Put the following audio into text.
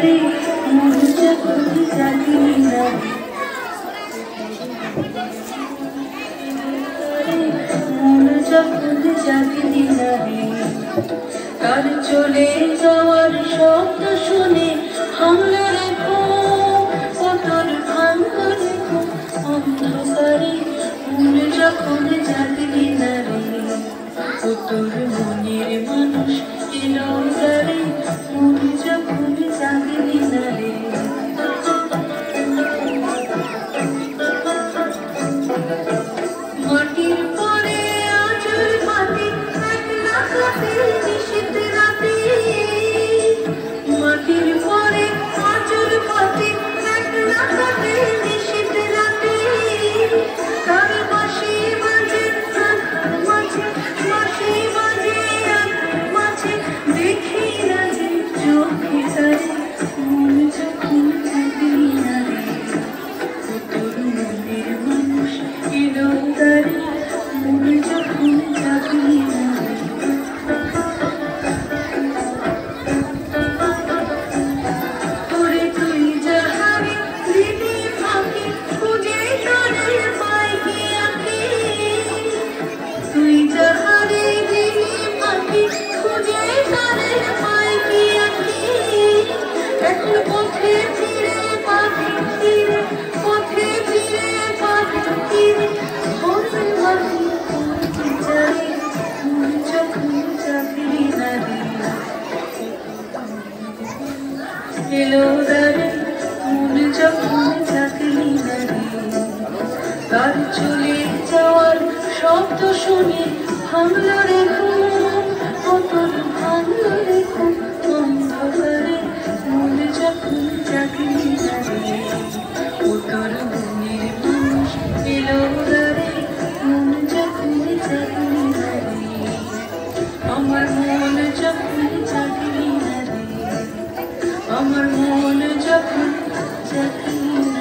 রে মন যখন জাগলি না মন যখন জাগলি না রে তার চলে যাওয়ার শব্দ শুনে ভাঙলো রে ঘুম তোর ভাঙলো রে ঘুম অন্ধকারে মন যখন জাগলি না রে তোর মনের মানুষ এলো রে মন যখন জাগলি না রে মাটির পরে আঁচল পাতি একলা কাটে নিশীথ রাতে মাটির পরে আঁচল পাতি একলা কাটে নিশীথ রাতে তার বাঁশি বাজে মাঝে বাঁশি বাজে মাঝে দেখি না যে চোখে তারে মন যখন জাগলি না রে তোর মনের মানুষ এলো তারে মন যখন জাগলি না রে তোরে তুই যাহারে দিদি ফাঁকি খুঁজে তারে পাই কি আঁকি তুই যাহারে দিদি ফাঁকি খুঁজে তারে পাই কি আঁকি এখন পথে ফিরে পাবি ফিরে পথে ফিরে পাবি ফিরে ঘরে ভাবি করতে চাই মন যখন জাগলি না রে এলো রে মন যখন জাগলি না রে তার চলে যাওয়ার শব্দ শুনে ভাঙলো রে ঘুম তোর ভাঙলো রে ঘুম অন্ধকারে মন যখন জাগলি না রে তোর মনের মানুষ এলো রে মন যখন জাগলি না রে আমার মন যখন জাগলি না রে আমার মন যখন জাগলি